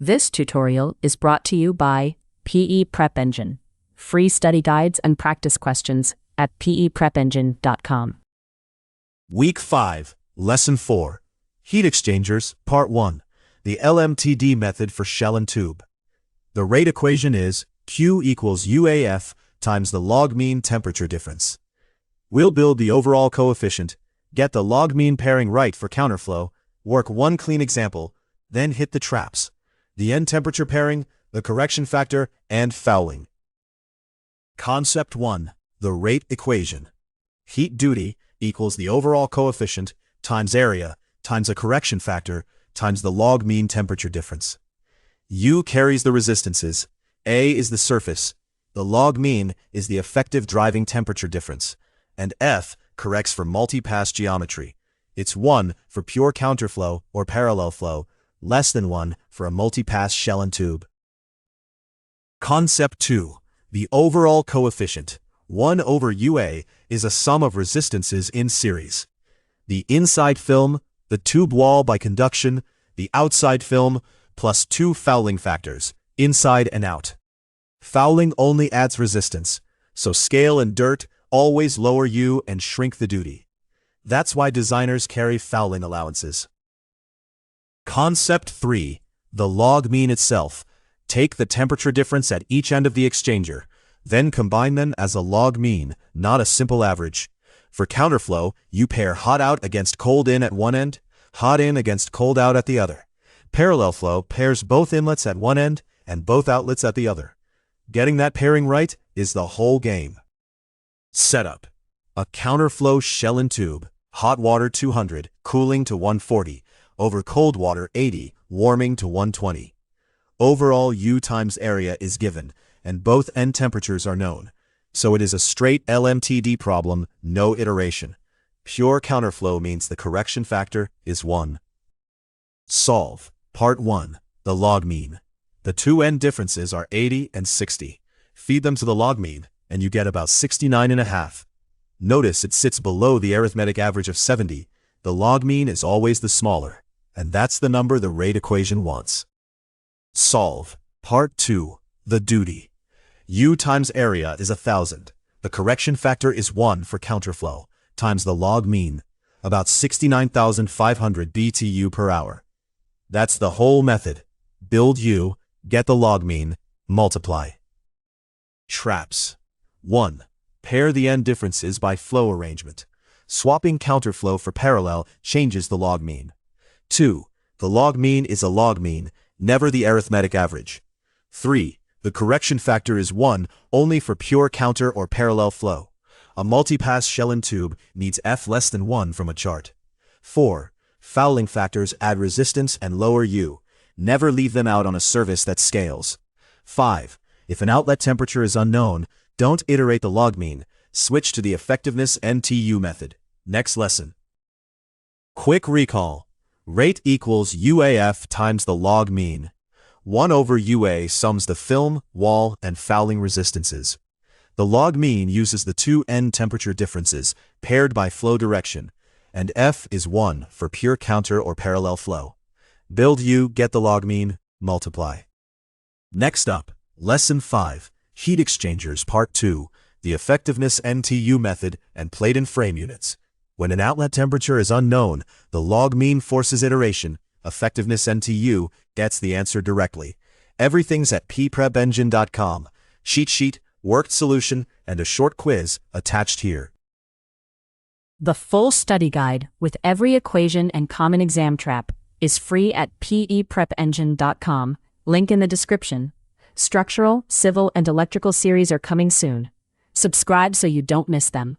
This tutorial is brought to you by PE Prep Engine. Free study guides and practice questions at peprepengine.com. Week 5, Lesson 4, Heat Exchangers, Part 1, the LMTD method for shell and tube. The rate equation is Q equals UAF times the log mean temperature difference. We'll build the overall coefficient, get the log mean pairing right for counterflow, work one clean example, then hit the traps, the end temperature pairing, the correction factor, and fouling. Concept 1, the rate equation. Heat duty equals the overall coefficient times area times a correction factor times the log mean temperature difference. U carries the resistances, A is the surface, the log mean is the effective driving temperature difference, and F corrects for multipass geometry. It's 1 for pure counterflow or parallel flow, less than 1 for a multipass shell and tube. Concept 2, the overall coefficient. 1 over UA is a sum of resistances in series. The inside film, the tube wall by conduction, the outside film, plus 2 fouling factors, inside and out. Fouling only adds resistance, so scale and dirt always lower U and shrink the duty. That's why designers carry fouling allowances. Concept 3, the log mean itself. Take the temperature difference at each end of the exchanger, then combine them as a log mean, not a simple average. For counterflow, you pair hot out against cold in at one end, hot in against cold out at the other. Parallel flow pairs both inlets at one end and both outlets at the other. Getting that pairing right is the whole game. Setup: a counterflow shell and tube, hot water 200, cooling to 140, over cold water 80, warming to 120. Overall U times area is given, and both end temperatures are known. So it is a straight LMTD problem, no iteration. Pure counterflow means the correction factor is 1. Solve. Part 1, the log mean. The two end differences are 80 and 60. Feed them to the log mean, and you get about 69.5. Notice it sits below the arithmetic average of 70. The log mean is always the smaller, and that's the number the rate equation wants. Solve. Part 2, the duty. U times area is 1,000. The correction factor is 1 for counterflow, times the log mean, about 69,500 BTU per hour. That's the whole method. Build U, get the log mean, multiply. Traps. 1. Pair the end differences by flow arrangement. Swapping counterflow for parallel changes the log mean. 2. The log mean is a log mean, never the arithmetic average. 3. The correction factor is 1 only for pure counter or parallel flow. A multipass shell and tube needs F less than 1 from a chart. 4. Fouling factors add resistance and lower U. Never leave them out on a service that scales. 5. If an outlet temperature is unknown, don't iterate the log mean. Switch to the effectiveness NTU method. Next lesson. Quick recall. Rate equals UAF times the log mean. 1 over UA sums the film, wall, and fouling resistances. The log mean uses the two end temperature differences paired by flow direction, and F is 1 for pure counter or parallel flow. Build U, get the log mean, multiply. Next up, Lesson 5, Heat Exchangers, Part 2, the effectiveness NTU method and plate and frame units. When an outlet temperature is unknown, the log mean forces iteration. Effectiveness NTU gets the answer directly. Everything's at peprepengine.com. Cheat sheet, worked solution, and a short quiz attached here. The full study guide with every equation and common exam trap is free at peprepengine.com. Link in the description. Structural, civil, and electrical series are coming soon. Subscribe so you don't miss them.